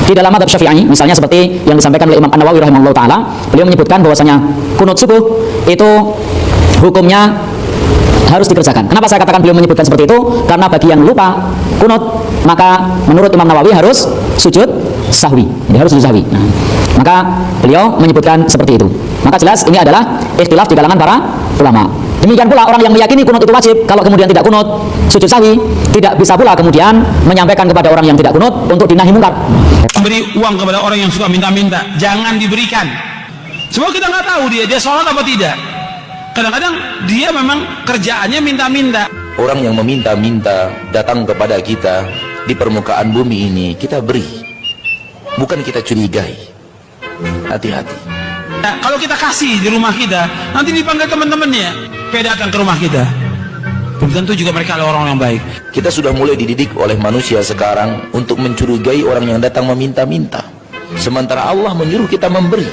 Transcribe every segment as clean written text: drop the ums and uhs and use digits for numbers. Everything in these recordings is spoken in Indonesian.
Di dalam mazhab Syafi'i, misalnya seperti yang disampaikan oleh Imam An-Nawawi rahimahullah taala, beliau menyebutkan bahwasanya kunut subuh itu hukumnya harus dikerjakan. Kenapa saya katakan beliau menyebutkan seperti itu? Karena bagi yang lupa kunut, maka menurut Imam Nawawi harus sujud sahwi. Jadi harus sujud sahwi. Nah, maka beliau menyebutkan seperti itu. Maka jelas ini adalah ikhtilaf di kalangan para ulama. Demikian pula orang yang meyakini kunut itu wajib, kalau kemudian tidak kunut, sujud sahwi, tidak bisa pula kemudian menyampaikan kepada orang yang tidak kunut untuk dinahi mungkar. Memberi uang kepada orang yang suka minta-minta, jangan diberikan. Sebab kita nggak tahu dia sholat apa tidak. Kadang-kadang dia memang kerjaannya minta-minta. Orang yang meminta-minta datang kepada kita di permukaan bumi ini, kita beri, bukan kita curigai. Hati-hati. Nah, kalau kita kasih di rumah kita, nanti dipanggil teman-temannya, datang ke rumah kita. Belum tentu juga mereka adalah orang yang baik. Kita sudah mulai dididik oleh manusia sekarang untuk mencurigai orang yang datang meminta-minta, sementara Allah menyuruh kita memberi.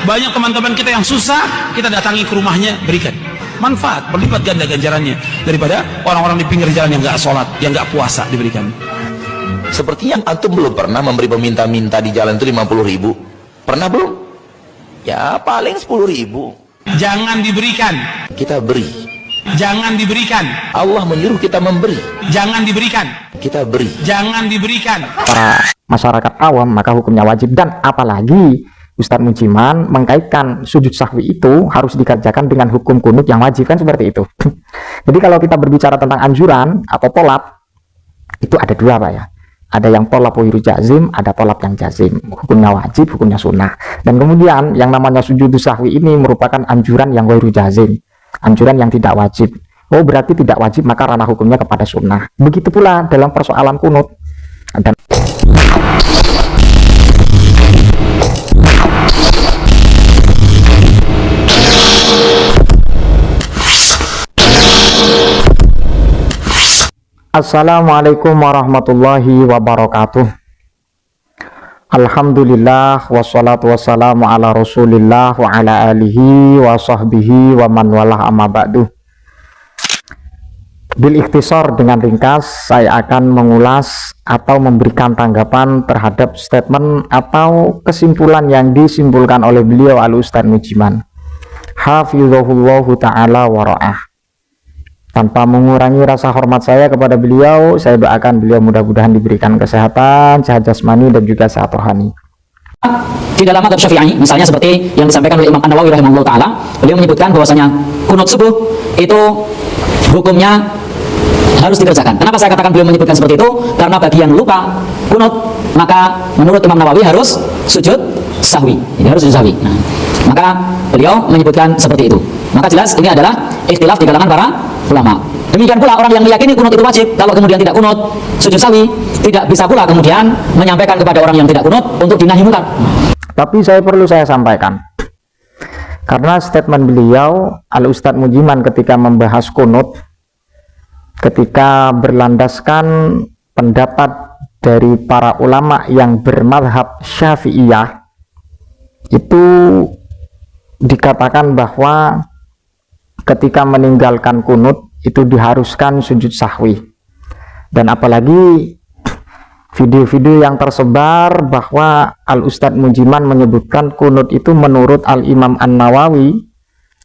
Banyak teman-teman kita yang susah, kita datangi ke rumahnya, berikan. Manfaat, berlipat ganda ganjarannya daripada orang-orang di pinggir jalan yang gak sholat, yang gak puasa diberikan. Sepertinya antum belum pernah memberi peminta-minta di jalan itu 50.000. Pernah belum? Ya paling 10.000. Jangan diberikan. Kita beri. Jangan diberikan. Allah menyuruh kita memberi. Jangan diberikan. Kita beri. Jangan diberikan. Para masyarakat awam maka hukumnya wajib, dan apalagi Ustadz Mujiman mengkaitkan sujud sahwi itu harus dikerjakan dengan hukum kunut yang wajib, kan seperti itu. Jadi kalau kita berbicara tentang anjuran atau tolak, itu ada dua Pak ya. Ada yang tolak wiru jazim, ada tolak yang jazim. Hukumnya wajib, hukumnya sunnah. Dan kemudian yang namanya sujud sahwi ini merupakan anjuran yang wiru jazim, anjuran yang tidak wajib. Oh berarti tidak wajib, maka ranah hukumnya kepada sunnah. Begitu pula dalam persoalan kunut. Dan Assalamualaikum warahmatullahi wabarakatuh. Alhamdulillah wassalatu wassalamu ala rasulillah wa ala alihi wa sahbihi wa man walah amma ba'du. Bil ikhtisar, dengan ringkas saya akan mengulas atau memberikan tanggapan terhadap statement atau kesimpulan yang disimpulkan oleh beliau Al-Ustadz Mujiman hafizahullahu ta'ala wa ra'ah. Tanpa mengurangi rasa hormat saya kepada beliau, saya doakan beliau mudah-mudahan diberikan kesehatan, sehat jasmani dan juga sehat rohani. Di dalam mazhab Syafi'i, misalnya seperti yang disampaikan oleh Imam An-Nawawi rahimahullah taala, beliau menyebutkan bahwasanya kunut subuh itu hukumnya harus dikerjakan. Kenapa saya katakan beliau menyebutkan seperti itu? Karena bagi yang lupa kunut, maka menurut Imam Nawawi harus sujud sahwi. Jadi harus sujud sahwi. Nah, maka beliau menyebutkan seperti itu. Maka jelas ini adalah ikhtilaf di kalangan para ulama. Demikian pula orang yang meyakini kunut itu wajib, kalau kemudian tidak kunut, sujud sahwi, tidak bisa pula kemudian menyampaikan kepada orang yang tidak kunut untuk dinahi mungkar. Tapi saya sampaikan, karena statement beliau Al-Ustadz Mujiman ketika membahas kunut, ketika berlandaskan pendapat dari para ulama yang bermadhab Syafi'iyah, itu dikatakan bahwa ketika meninggalkan kunut itu diharuskan sujud sahwi. Dan apalagi video-video yang tersebar bahwa Al-Ustadz Mujiman menyebutkan kunut itu menurut Al-Imam An-Nawawi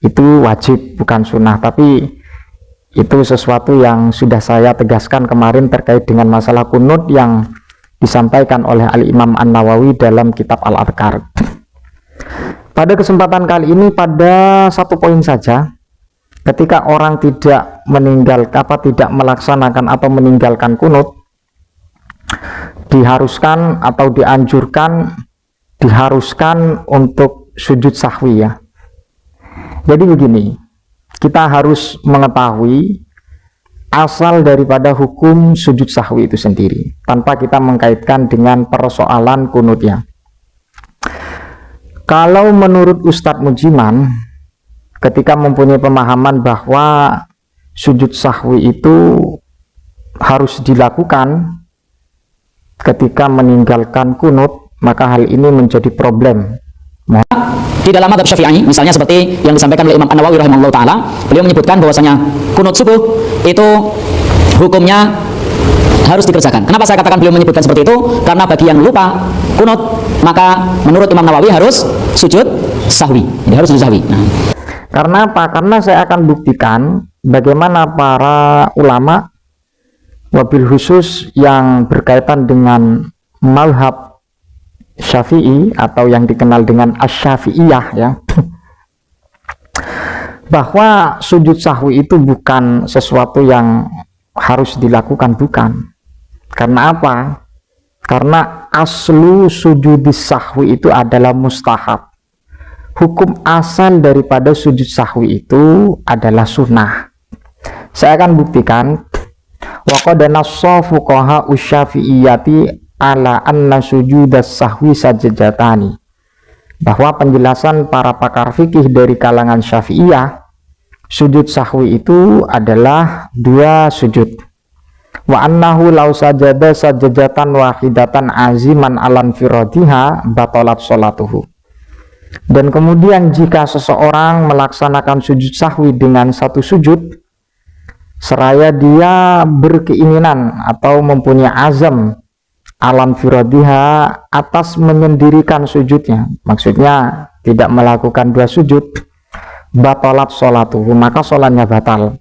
itu wajib, bukan sunnah. Tapi itu sesuatu yang sudah saya tegaskan kemarin terkait dengan masalah kunut yang disampaikan oleh Al-Imam An-Nawawi dalam kitab Al-Adhkar. Pada kesempatan kali ini pada satu poin saja, ketika orang tidak tidak melaksanakan atau meninggalkan kunut, diharuskan atau diharuskan untuk sujud sahwi ya. Jadi begini, kita harus mengetahui asal daripada hukum sujud sahwi itu sendiri tanpa kita mengkaitkan dengan persoalan kunutnya. Kalau menurut Ustadz Mujiman, ketika mempunyai pemahaman bahwa sujud sahwi itu harus dilakukan ketika meninggalkan kunut, maka hal ini menjadi problem. Di dalam mazhab Syafi'i, misalnya seperti yang disampaikan oleh Imam An-Nawawi rahimahullah taala, beliau menyebutkan bahwasanya kunut subuh itu hukumnya harus dikerjakan. Kenapa saya katakan beliau menyebutkan seperti itu? Karena bagi yang lupa kunut, maka menurut Imam Nawawi harus sujud sahwi. Jadi harus sujud sahwi. Nah. Karena apa? Karena saya akan buktikan bagaimana para ulama, wabil khusus yang berkaitan dengan mazhab Syafi'i atau yang dikenal dengan Asy-Syafi'iyah ya, bahwa sujud sahwi itu bukan sesuatu yang harus dilakukan, bukan. Karena apa? Karena aslu sujud sahwi itu adalah mustahab. Hukum asal daripada sujud sahwi itu adalah sunnah. Saya akan buktikan. Wa qad nassa fuqaha asy-Syafi'iyyati ala anna sujudas sahwi sajdatani. Bahwa penjelasan para pakar fikih dari kalangan Syafi'iyah, sujud sahwi itu adalah 2 sujud. Wa annahu law sajada sajdatan wahidatan aziman alan firadiha batalat sholatuhu. Dan kemudian jika seseorang melaksanakan sujud sahwi dengan 1 sujud, seraya dia berkeinginan atau mempunyai azam alam firadiha atas menyendirikan sujudnya, maksudnya tidak melakukan 2 sujud, batalat sholatuhu, maka sholatnya batal.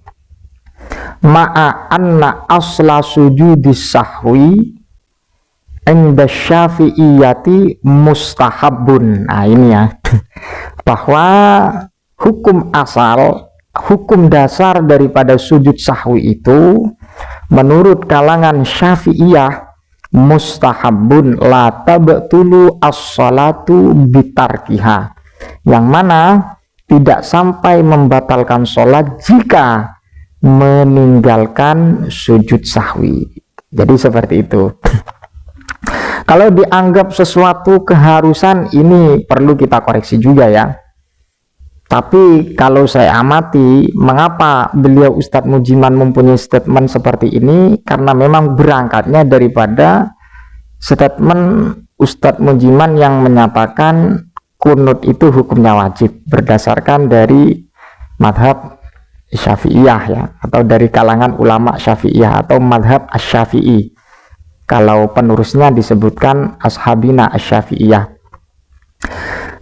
Ma'a anna asla sujudis sahwi inda syafi'iyati mustahabun. Nah ini ya, bahwa hukum asal, hukum dasar daripada sujud sahwi itu menurut kalangan Syafi'iyah mustahabun, la tabtulu as-salatu bitarkiha, yang mana tidak sampai membatalkan sholat jika meninggalkan sujud sahwi. Jadi seperti itu. Kalau dianggap sesuatu keharusan, ini perlu kita koreksi juga ya. Tapi kalau saya amati, mengapa beliau Ustadz Mujiman mempunyai statement seperti ini? Karena memang berangkatnya daripada statement Ustadz Mujiman yang menyatakan kunut itu hukumnya wajib berdasarkan dari madhab Syafi'iyah ya, atau dari kalangan ulama Syafi'iyah atau madhab Asy-Syafi'i. Kalau penerusnya disebutkan ashabina Asy-Syafi'iyah.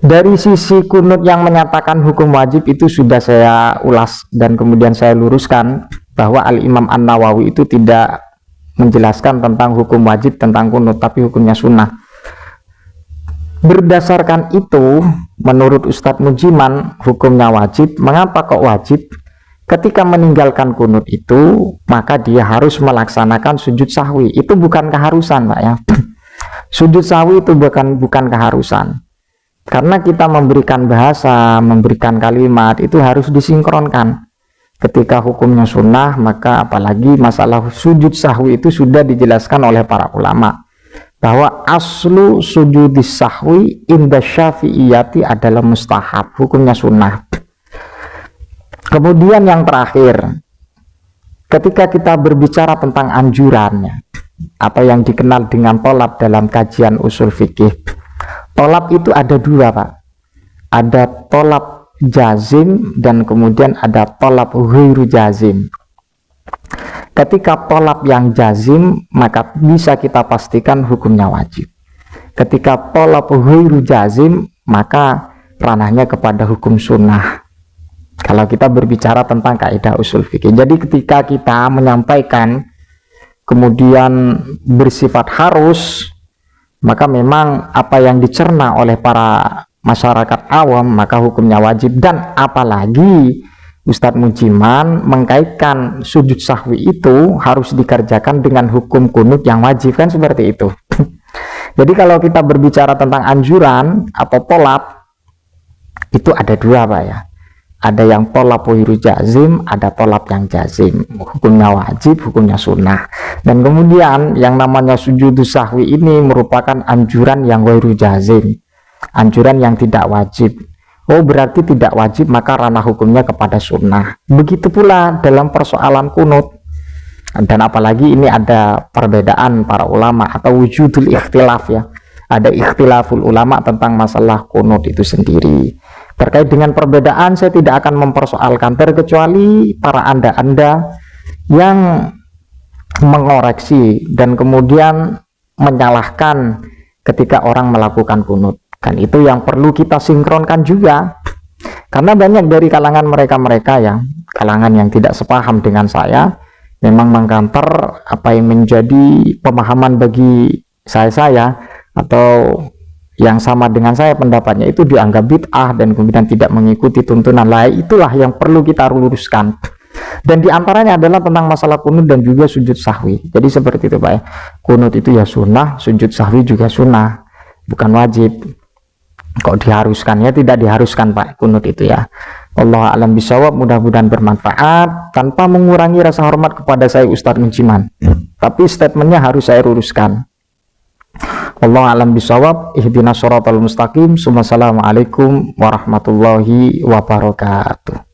Dari sisi kunut yang menyatakan hukum wajib itu sudah saya ulas dan kemudian saya luruskan bahwa Al-Imam An-Nawawi itu tidak menjelaskan tentang hukum wajib tentang kunut, tapi hukumnya sunnah. Berdasarkan itu, menurut Ustadz Mujiman hukumnya wajib. Mengapa kok wajib? Ketika meninggalkan kunut itu, maka dia harus melaksanakan sujud sahwi. Itu bukan keharusan, Pak ya. Sujud sahwi itu bukan keharusan. Karena kita memberikan bahasa, memberikan kalimat, itu harus disinkronkan. Ketika hukumnya sunnah, maka apalagi masalah sujud sahwi itu sudah dijelaskan oleh para ulama. Bahwa aslu sujudis sahwi inda syafi'iyati adalah mustahab, hukumnya sunnah. Kemudian yang terakhir, ketika kita berbicara tentang anjurannya, atau yang dikenal dengan tolab dalam kajian usul fikih, tolab itu ada 2 Pak. Ada tolab jazim dan kemudian ada tolab ghairu jazim. Ketika tolab yang jazim, maka bisa kita pastikan hukumnya wajib. Ketika tolab ghairu jazim, maka ranahnya kepada hukum sunnah. Kalau kita berbicara tentang kaidah usul fikih. Jadi ketika kita menyampaikan kemudian bersifat harus, maka memang apa yang dicerna oleh para masyarakat awam maka hukumnya wajib. Dan apalagi Ustadz Mujiman mengkaitkan sujud sahwi itu harus dikerjakan dengan hukum kunut yang wajib, kan seperti itu. Jadi kalau kita berbicara tentang anjuran atau tolab, itu ada 2 Pak ya. Ada yang tolab ghairu jazim, ada tolab yang jazim. Hukumnya wajib, hukumnya sunnah. Dan kemudian yang namanya sujud sahwi ini merupakan anjuran yang ghairu jazim, anjuran yang tidak wajib. Oh berarti tidak wajib, maka ranah hukumnya kepada sunnah. Begitu pula dalam persoalan kunut. Dan apalagi ini ada perbedaan para ulama atau wujudul ikhtilaf ya. Ada ikhtilaful ulama tentang masalah kunut itu sendiri. Terkait dengan perbedaan saya tidak akan mempersoalkan, terkecuali para anda-anda yang mengoreksi dan kemudian menyalahkan ketika orang melakukan kunut. Dan itu yang perlu kita sinkronkan juga, karena banyak dari kalangan mereka-mereka kalangan yang tidak sepaham dengan saya memang mengkanter apa yang menjadi pemahaman bagi saya atau yang sama dengan saya pendapatnya itu dianggap bid'ah dan kemudian tidak mengikuti tuntunan lain. Itulah yang perlu kita luruskan, dan diantaranya adalah tentang masalah kunut dan juga sujud sahwi. Jadi seperti itu Pak ya, kunut itu ya sunnah, sujud sahwi juga sunnah, bukan wajib. Kok diharuskan? Ya tidak diharuskan Pak kunut itu ya. Allah alam bisawab, mudah-mudahan bermanfaat tanpa mengurangi rasa hormat kepada saya Ustadz Mujiman, tapi statementnya harus saya luruskan. Allah alam bisawab, ihdinas shiratal mustaqim. Assalamualaikum warahmatullahi wabarakatuh.